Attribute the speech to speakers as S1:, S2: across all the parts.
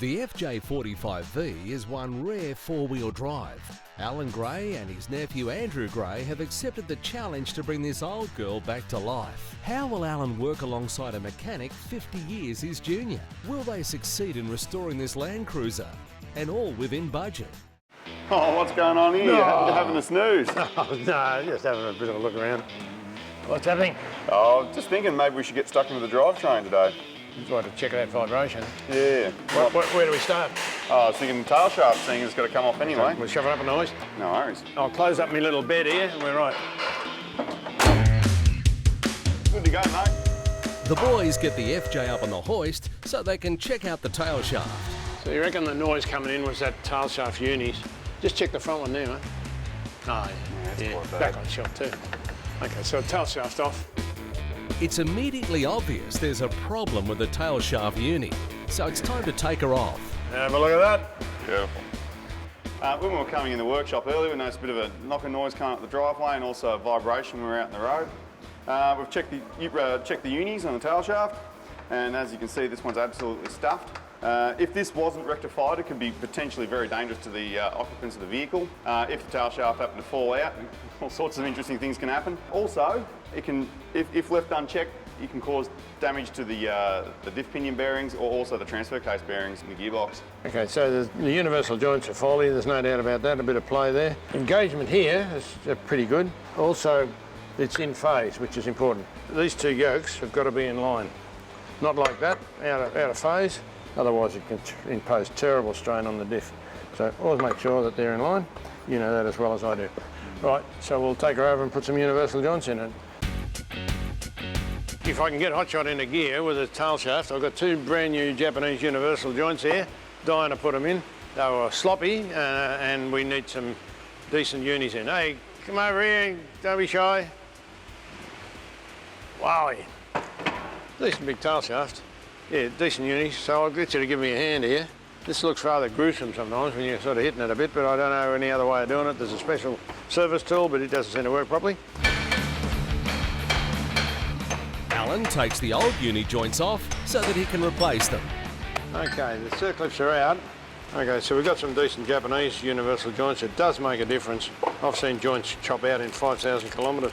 S1: The FJ45V is one rare four-wheel drive. Alan Gray and his nephew Andrew Gray have accepted the challenge to bring this old girl back to life. How will Alan work alongside a mechanic 50 years his junior? Will they succeed in restoring this Land Cruiser? And all within budget.
S2: Oh, what's going on here?
S3: No.
S2: You're having a snooze.
S3: Oh, no, just having a bit of a look around. What's happening?
S2: Oh, just thinking maybe we should get stuck into the drivetrain today.
S3: Just wanted to check that vibration.
S2: Yeah.
S3: Where do we start?
S2: Oh, I was thinking the tail shaft thing has got to come off anyway.
S3: We'll shove it up a noise.
S2: No worries.
S3: I'll close up my little bed here and we're right.
S2: Good to go, mate.
S1: The boys get the FJ up on the hoist so they can check out the tail shaft.
S3: So you reckon the noise coming in was that tail shaft unis? Just check the front one there, mate. Oh, yeah. Back on shot too. Okay, so tail shaft off.
S1: It's immediately obvious there's a problem with the tail shaft uni, so it's time to take her off.
S3: Have a look at that.
S2: Beautiful. When we were coming in the workshop earlier, we noticed a bit of a knocking noise coming up the driveway and also a vibration when we were out in the road. We've checked the unis on the tail shaft, and as you can see, this one's absolutely stuffed. If this wasn't rectified, it could be potentially very dangerous to the occupants of the vehicle. If the tail shaft happened to fall out, all sorts of interesting things can happen. Also, it can, if left unchecked, it can cause damage to the diff pinion bearings or also the transfer case bearings in the gearbox.
S3: Okay, so the universal joints are faulty, there's no doubt about that, a bit of play there. Engagement here is pretty good. Also, it's in phase, which is important. These two yokes have got to be in line. Not like that, out of phase, otherwise it can impose terrible strain on the diff. So always make sure that they're in line. You know that as well as I do. Right, so we'll take her over and put some universal joints in it. If I can get hotshot into gear with a tail shaft, I've got two brand new Japanese universal joints here. Dying to put them in. They were sloppy and we need some decent unis in. Hey, come over here, don't be shy. Wowie. Decent big tail shaft. Yeah, decent unis, so I'll get you to give me a hand here. This looks rather gruesome sometimes when you're sort of hitting it a bit, but I don't know any other way of doing it. There's a special service tool, but it doesn't seem to work properly.
S1: Alan takes the old uni joints off so that he can replace them.
S3: Okay, the circlips are out. Okay, so we've got some decent Japanese universal joints. It does make a difference. I've seen joints chop out in 5,000 kilometres.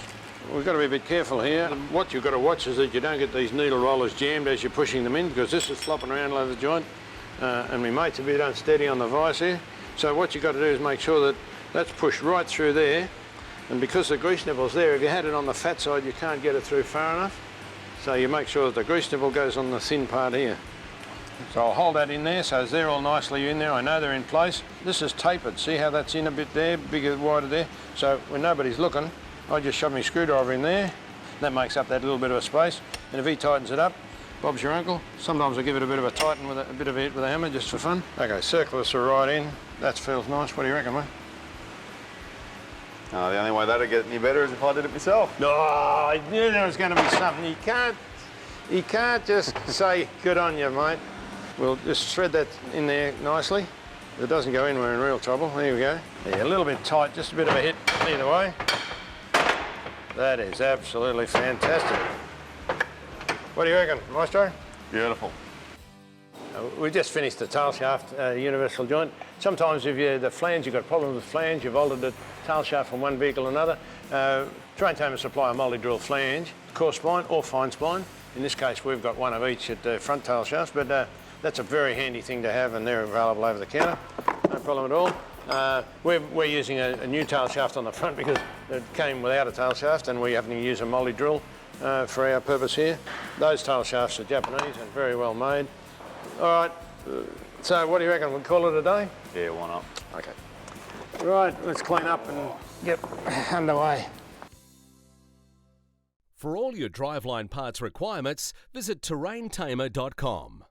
S3: We've got to be a bit careful here. What you've got to watch is that you don't get these needle rollers jammed as you're pushing them in, because this is flopping around over the joint. And my mate's a bit unsteady on the vise here. So what you've got to do is make sure that that's pushed right through there. And because the grease nipple's there, if you had it on the fat side, you can't get it through far enough. So you make sure that the grease nipple goes on the thin part here. So I'll hold that in there, so they're all nicely in there. I know they're in place. This is tapered. See how that's in a bit there, bigger, wider there? So when nobody's looking, I just shove my screwdriver in there. That makes up that little bit of a space. And if he tightens it up, Bob's your uncle. Sometimes I give it a bit of a tighten with a bit of it with a hammer just for fun. Okay, circulars are right in. That feels nice. What do you reckon, mate?
S2: The only way that'd get any better is if I did it myself.
S3: No, I knew there was going to be something. You can't just say good on you, mate. We'll just thread that in there nicely. If it doesn't go in, we're in real trouble. There we go. Yeah, a little bit tight, just a bit of a hit either way. That is absolutely fantastic. What do you reckon, Maestro?
S2: Beautiful.
S3: We just finished the tail shaft universal joint. Sometimes if the flange, you've got problems with flange, you've altered the tail shaft from one vehicle to another, Train Tamer supply a multi-drill flange, coarse spine or fine spine. In this case, we've got one of each at the front tail shafts, but that's a very handy thing to have, and they're available over the counter. No problem at all. We're using a new tail shaft on the front because it came without a tail shaft, and we happen to use a multi-drill for our purpose here. Those tail shafts are Japanese and very well made. All right, so what do you reckon? We'll call it a day?
S2: Yeah, why not?
S3: Okay. Right, let's clean up and get underway.
S1: For all your driveline parts requirements, visit terraintamer.com.